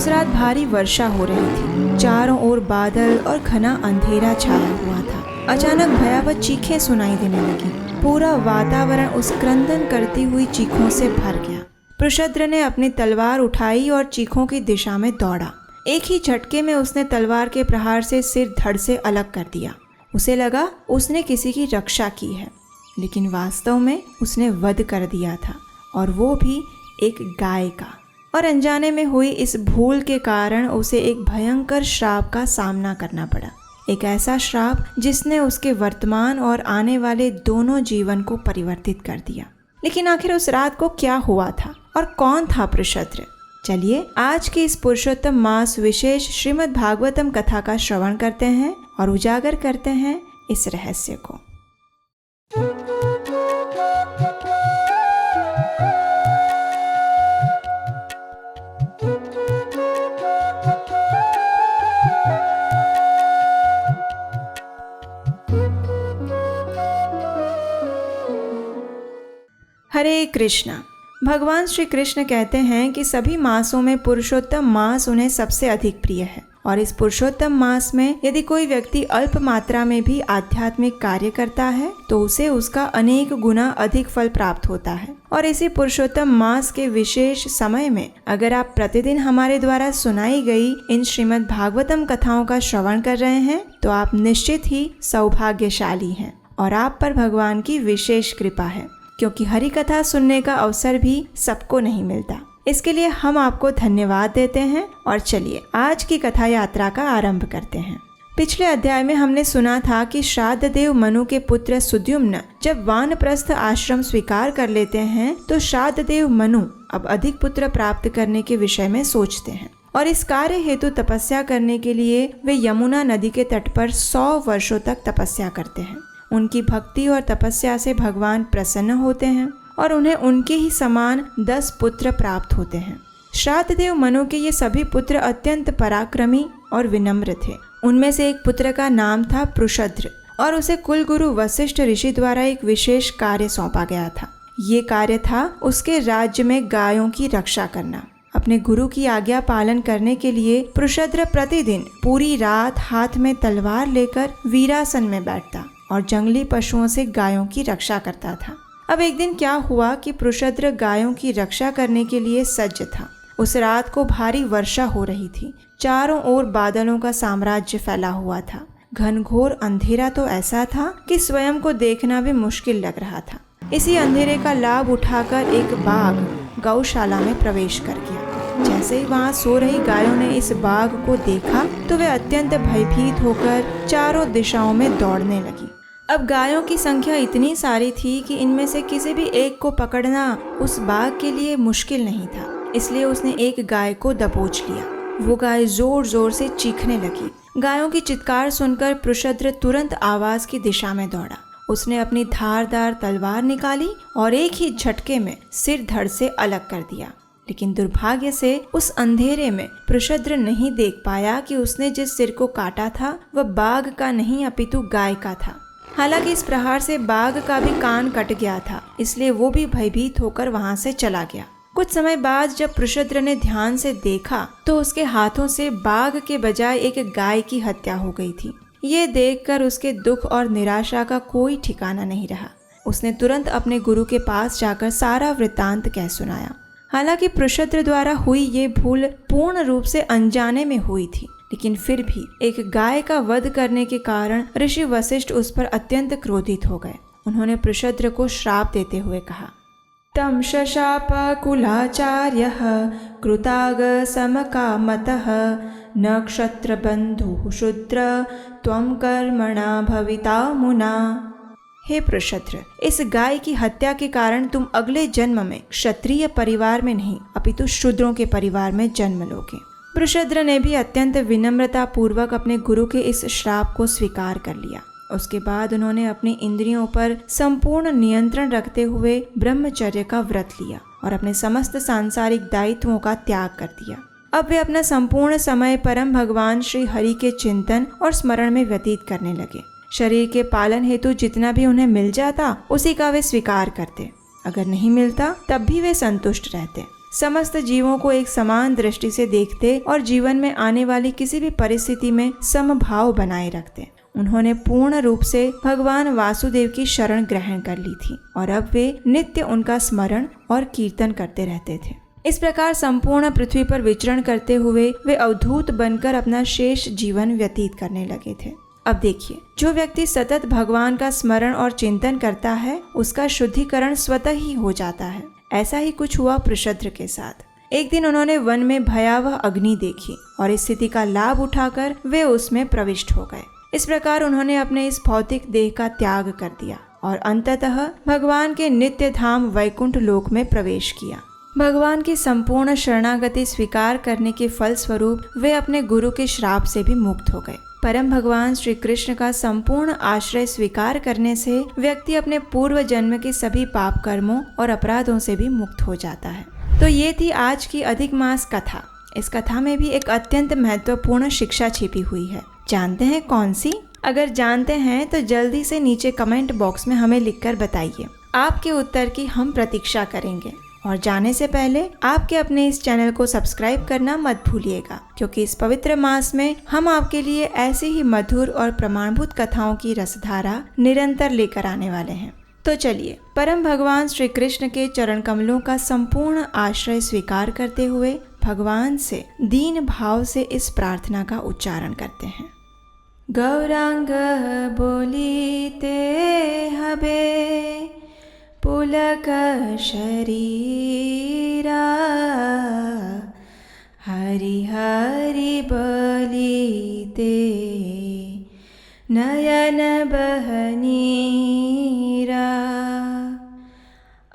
उस रात भारी वर्षा हो रही थी। चारों ओर बादल और घना अंधेरा छाया हुआ था। अचानक भयावह चीखें सुनाई देने लगी। पूरा वातावरण उस क्रंदन करती हुई चीखों से भर गया। पृषद्र ने अपनी तलवार उठाई और चीखों की दिशा में दौड़ा। एक ही झटके में उसने तलवार के प्रहार से सिर धड़ से अलग कर दिया। उसे लगा उसने किसी की रक्षा की है, लेकिन वास्तव में उसने वध कर दिया था, और वो भी एक गाय का। और अनजाने में हुई इस भूल के कारण उसे एक भयंकर श्राप का सामना करना पड़ा। एक ऐसा श्राप जिसने उसके वर्तमान और आने वाले दोनों जीवन को परिवर्तित कर दिया। लेकिन आखिर उस रात को क्या हुआ था और कौन था पृषद्र? चलिए आज की इस पुरुषोत्तम मास विशेष श्रीमद् भागवतम कथा का श्रवण करते हैं और उजागर करते हैं इस रहस्य को। हरे कृष्णा। भगवान श्री कृष्ण कहते हैं कि सभी मासों में पुरुषोत्तम मास उन्हें सबसे अधिक प्रिय है, और इस पुरुषोत्तम मास में यदि कोई व्यक्ति अल्प मात्रा में भी आध्यात्मिक कार्य करता है तो उसे उसका अनेक गुना अधिक फल प्राप्त होता है। और इसी पुरुषोत्तम मास के विशेष समय में अगर आप प्रतिदिन हमारे द्वारा सुनाई गई इन श्रीमद् भागवतम कथाओं का श्रवण कर रहे हैं तो आप निश्चित ही सौभाग्यशाली हैं और आप पर भगवान की विशेष कृपा है, क्योंकि हरि कथा सुनने का अवसर भी सबको नहीं मिलता। इसके लिए हम आपको धन्यवाद देते हैं। और चलिए आज की कथा यात्रा का आरंभ करते हैं। पिछले अध्याय में हमने सुना था कि श्राद्ध देव मनु के पुत्र सुद्युम्न जब वानप्रस्थ आश्रम स्वीकार कर लेते हैं तो श्राद्ध देव मनु अब अधिक पुत्र प्राप्त करने के विषय में सोचते हैं, और इस कार्य हेतु तपस्या करने के लिए वे यमुना नदी के तट पर 100 वर्षों तक तपस्या करते हैं। उनकी भक्ति और तपस्या से भगवान प्रसन्न होते हैं और उन्हें उनके ही समान 10 पुत्र प्राप्त होते हैं। श्राद्ध देव मनु के ये सभी पुत्र अत्यंत पराक्रमी और विनम्र थे। उनमें से एक पुत्र का नाम था पृषद्र, और उसे कुल गुरु वशिष्ठ ऋषि द्वारा एक विशेष कार्य सौंपा गया था। ये कार्य था उसके राज्य में गायों की रक्षा करना। अपने गुरु की आज्ञा पालन करने के लिए पृषद्र प्रतिदिन पूरी रात हाथ में तलवार लेकर वीरासन में बैठता और जंगली पशुओं से गायों की रक्षा करता था। अब एक दिन क्या हुआ कि पृषद्र गायों की रक्षा करने के लिए सज्ज था। उस रात को भारी वर्षा हो रही थी। चारों ओर बादलों का साम्राज्य फैला हुआ था। घनघोर अंधेरा तो ऐसा था कि स्वयं को देखना भी मुश्किल लग रहा था। इसी अंधेरे का लाभ उठाकर एक बाघ गौशाला में प्रवेश कर गया। जैसे ही वहाँ सो रही गायों ने इस बाघ को देखा तो वे अत्यंत भयभीत होकर चारों दिशाओं में दौड़ने लगी। अब गायों की संख्या इतनी सारी थी कि इनमें से किसी भी एक को पकड़ना उस बाघ के लिए मुश्किल नहीं था। इसलिए उसने एक गाय को दबोच लिया। वो गाय जोर जोर से चीखने लगी। गायों की चित्कार सुनकर पृषद्र तुरंत आवाज की दिशा में दौड़ा। उसने अपनी धारदार तलवार निकाली और एक ही झटके में सिर धड़ से अलग कर दिया। लेकिन दुर्भाग्य से उस अंधेरे में पृषद्र नहीं देख पाया कि उसने जिस सिर को काटा था वह बाघ का नहीं अपितु गाय का था। हालांकि इस प्रहार से बाघ का भी कान कट गया था, इसलिए वो भी भयभीत होकर वहां से चला गया। कुछ समय बाद जब पृषद्र ने ध्यान से देखा तो उसके हाथों से बाघ के बजाय एक गाय की हत्या हो गई थी। ये देखकर उसके दुख और निराशा का कोई ठिकाना नहीं रहा। उसने तुरंत अपने गुरु के पास जाकर सारा वृत्तांत कह सुनाया। हालांकि पृषद्र द्वारा हुई ये भूल पूर्ण रूप से अनजाने में हुई थी, लेकिन फिर भी एक गाय का वध करने के कारण ऋषि वशिष्ठ उस पर अत्यंत क्रोधित हो गए। उन्होंने पृषद्र को श्राप देते हुए कहा, तम शशाप कुलाचार्यः कृताग समकामतः न क्षत्र बंधु शूद्र त्वं कर्मणा भविता मुना। हे पृषद्र, इस गाय की हत्या के कारण तुम अगले जन्म में क्षत्रिय परिवार में नहीं अपितु शूद्रों के परिवार में जन्म लोगे। पृषद्र ने भी अत्यंत विनम्रता पूर्वक अपने गुरु के इस श्राप को स्वीकार कर लिया। उसके बाद उन्होंने अपनी इंद्रियों पर संपूर्ण नियंत्रण रखते हुए ब्रह्मचर्य का व्रत लिया और अपने समस्त सांसारिक दायित्वों का त्याग कर दिया। अब वे अपना संपूर्ण समय परम भगवान श्री हरि के चिंतन और स्मरण में व्यतीत करने लगे। शरीर के पालन हेतु जितना भी उन्हें मिल जाता उसी का वे स्वीकार करते। अगर नहीं मिलता तब भी वे संतुष्ट रहते। समस्त जीवों को एक समान दृष्टि से देखते और जीवन में आने वाली किसी भी परिस्थिति में समभाव बनाए रखते। उन्होंने पूर्ण रूप से भगवान वासुदेव की शरण ग्रहण कर ली थी और अब वे नित्य उनका स्मरण और कीर्तन करते रहते थे। इस प्रकार संपूर्ण पृथ्वी पर विचरण करते हुए वे अवधूत बनकर अपना शेष जीवन व्यतीत करने लगे थे। अब देखिए, जो व्यक्ति सतत भगवान का स्मरण और चिंतन करता है उसका शुद्धिकरण स्वतः ही हो जाता है। ऐसा ही कुछ हुआ पृषद्र के साथ। एक दिन उन्होंने वन में भयावह अग्नि देखी और इस स्थिति का लाभ उठाकर वे उसमें प्रविष्ट हो गए। इस प्रकार उन्होंने अपने इस भौतिक देह का त्याग कर दिया और अंततः भगवान के नित्य धाम वैकुंठ लोक में प्रवेश किया। भगवान की संपूर्ण शरणागति स्वीकार करने के फल स्वरूप वे अपने गुरु के श्राप से भी मुक्त हो गए। परम भगवान श्री कृष्ण का संपूर्ण आश्रय स्वीकार करने से व्यक्ति अपने पूर्व जन्म के सभी पाप कर्मों और अपराधों से भी मुक्त हो जाता है। तो ये थी आज की अधिक मास कथा। इस कथा में भी एक अत्यंत महत्वपूर्ण शिक्षा छिपी हुई है। जानते हैं कौन सी? अगर जानते हैं तो जल्दी से नीचे कमेंट बॉक्स में हमें लिखकर बताइए। आपके उत्तर की हम प्रतीक्षा करेंगे। और जाने से पहले आपके अपने इस चैनल को सब्सक्राइब करना मत भूलिएगा, क्योंकि इस पवित्र मास में हम आपके लिए ऐसे ही मधुर और प्रमाणभूत कथाओं की रसधारा निरंतर लेकर आने वाले हैं। तो चलिए परम भगवान श्री कृष्ण के चरण कमलों का संपूर्ण आश्रय स्वीकार करते हुए भगवान से दीन भाव से इस प्रार्थना का उच्चारण करते हैं। गौरांग बोलीते हबे पुलक शरीरा, हरि हरि बलीते नयन बहनीरा,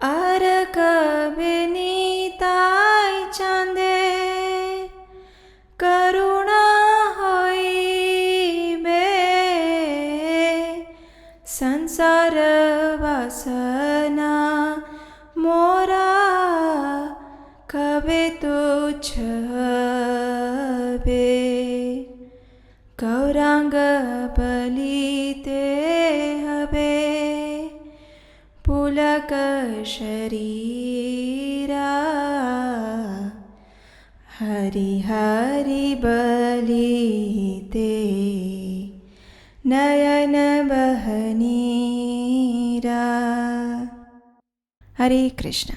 आर कबे नीताई चांदे करुणा होइबे, संसार वासना मोरा कबे तुच्छ हबे, गौरांग बलीते हबे पुलक शरीरा, हरि हरि बलीते नयन बहनीरा। हरे कृष्ण।